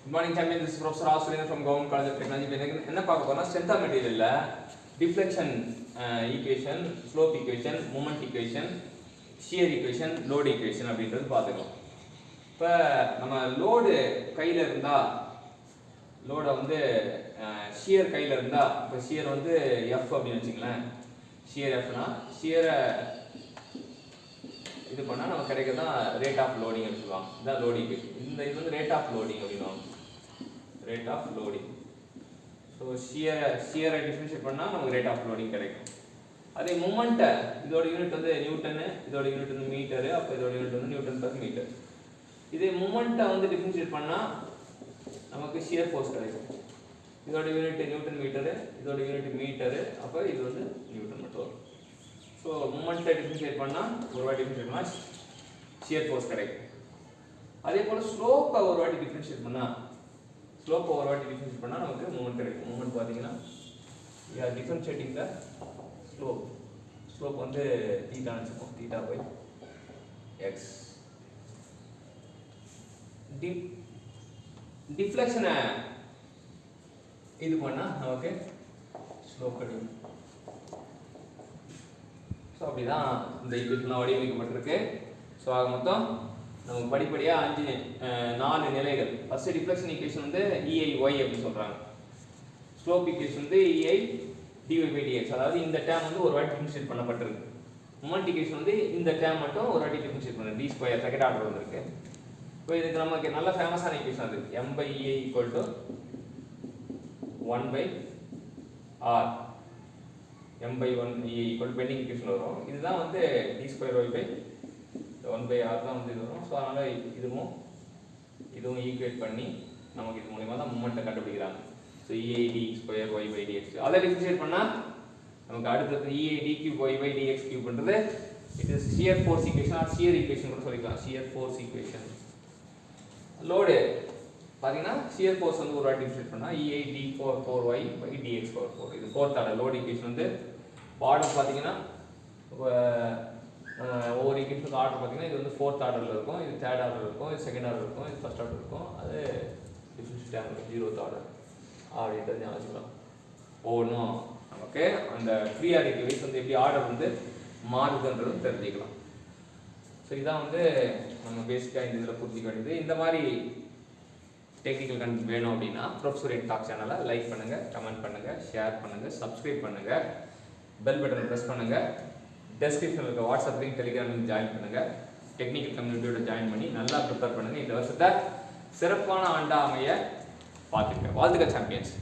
Good morning, champions. This is Professor Aswin from Government College of Technology. என்ன பார்க்க போறோம்னா strength of material deflection equation, slope equation, moment equation, shear equation, load equation அப்படின்றது பார்த்துக்கலாம். இப்போ நம்ம load கையில் இருந்தா லோடை வந்து ஷியர் கையில் இருந்தா இப்போ ஷியர் வந்து எஃப் அப்படின்னு வச்சுங்களேன். ஷியர் எஃப்னா ஷியரை இது பண்ணால் நமக்கு கிடைக்கிறதா ரேட் ஆஃப் லோடிங் அப்படின்னு சொல்லுவாங்க. இதுதான் லோடிங் ஈக்குவேஷன். இது வந்து ரேட் ஆஃப் லோடிங் அப்படின்வாங்க. Rate of loading. ஸோ ஷியரை டிஃபரன்ஷியேட் பண்ணால் நமக்கு ரேட் ஆஃப் லோடிங் கிடைக்கும். அதே மூமெண்ட்டை இதோட யூனிட் வந்து நியூட்டனு, இதோட யூனிட் வந்து மீட்டரு, அப்போ இதோட யூனிட் வந்து நியூட்டன் பர் மீட்டர். இதே மூமெண்ட்டை வந்து டிஃபரன்ஷியேட் பண்ணால் நமக்கு ஷியர் ஃபோர்ஸ் கிடைக்கும். இதோட யூனிட் நியூட்டன் மீட்டரு, இதோட யூனிட் மீட்டரு, அப்போ இது வந்து நியூட்டன் மட்டும் வரும். ஸோ மூமெண்ட்டை டிஃபரன்ஷியேட் பண்ணால் ஒரு வாட்டி டிஃபரன்ஷியேட் பண்ணால் ஷியர் ஃபோர்ஸ் கிடைக்கும். அதே போல் ஸ்லோப்பை ஒரு வாட்டி டிஃபரன்ஷியேட் பண்ணால் நமக்கு மூமெண்ட் கிடைக்கும். மூமெண்ட் பார்த்தீங்கன்னா டிஃபரன்ஷியேட்டிங் த ஸ்லோப் வந்து தீட்டான்னு வச்சுக்கோம். Theta by X. டிஃப்ளெக்ஷனை இது பண்ணால் நமக்கு ஸ்லோப் கிடைக்கும். ஸோ அப்படி தான் இந்த ஈக்குவேஷன்லாம் வடிவமைக்கப்பட்டிருக்கு. ஸோ ஆக மொத்தம் நம்ம படிப்படியாக 4 நிலைகள். ஃபஸ்ட்டு டிஃப்ளெக்ஷன் ஈக்குவேஷன் வந்து EIY அப்படின்னு சொல்கிறாங்க. ஸ்லோப் ஈக்குவேஷன் வந்து EI dy/dx, அதாவது இந்த டேர்ம் வந்து ஒரு வாட்டி டிஃபரன்ஷியேட் பண்ணப்பட்டிருக்கு. மொமெண்ட் ஈக்குவேஷன் வந்து இந்த டேர்ம் மட்டும் ஒரு வாட்டி டிஃபரன்ஷியேட் பண்ண d ஸ்கொயர் செகண்ட் ஆர்டர் வந்திருக்கு. இப்போ இதுக்கு நமக்கு நல்ல ஃபேமஸான ஈக்குவேஷன் அது m/EI = 1/r. m/1EI = bending equation வரும். இதுதான் வந்து d²y/1/r தான் வந்து இது வரும். ஸோ அதனால் இதுவும் ஈக்குவேட் பண்ணி நமக்கு இது மூலமாக தான் மூமெண்ட்டை கண்டுபிடிக்கிறாங்க. ஸோ EId²y/dx அதை டிஃபரன்ஷியேட் பண்ணால் நமக்கு அடுத்தது EId3y/dx3 இது shear force equation or shear equation கூட சொல்லிக்கலாம். Shear force equation. லோடு பார்த்தீங்கன்னா ஷியர் ஃபோர்ஸ் வந்து ஒரு வாட்டி டிஃபரன்ஷியேட் பண்ணால் EId4y/dx4. இது ஃபோர்த் ஆர்டர் லோடு ஈக்குவேஷன் வந்து ஆர்டர் பார்த்தீங்கன்னா ஒவ்வொரு ஈக்குவேஷனுக்கு ஆர்டர் பார்த்தீங்கன்னா இது வந்து ஃபோர்த் ஆர்டரில் இருக்கும், இது தேர்ட் ஆர்டர் இருக்கும், இது செகண்ட் ஆர்டர் இருக்கும், இது ஃபர்ஸ்ட் ஆர்டர் இருக்கும், அது டிஃபரன்ஷியேட் டேர்ம் 0th ஆர்டர் அப்படின்றது ஞாபகம் வச்சுக்கலாம். ஒவ்வொன்றும் நமக்கு அந்த ஃப்ரீஆர் வைஸ் வந்து எப்படி ஆர்டர் வந்து மாறுதுன்றது தெரிஞ்சுக்கலாம். ஸோ இதான் வந்து நம்ம பேசிக்காக இந்த இதில் புரிஞ்சிக்க வேண்டியது. இந்த மாதிரி டெக்னிக்கல் கண்டென்ட் வேணும் அப்படின்னா ப்ரொஃபஸர் டாக் சேனலை லைக் பண்ணுங்கள், கமெண்ட் பண்ணுங்கள், ஷேர் பண்ணுங்கள், சப்ஸ்கிரைப் பண்ணுங்கள், பெல் பட்டனை ப்ரெஸ் பண்ணுங்கள். டெஸ்கிரிப்ஷனில் இருக்க WhatsApp link, Telegram link join பண்ணுங்கள். டெக்னிக்கல் கம்யூனிட்டியோட ஜாயின் பண்ணி நல்லா ப்ரிப்பேர் பண்ணுங்கள். இந்த வருஷத்தை சிறப்பான ஆண்டாக அமைய பார்த்துக்க. வாழ்த்துக்கள் சாம்பியன்ஸ்.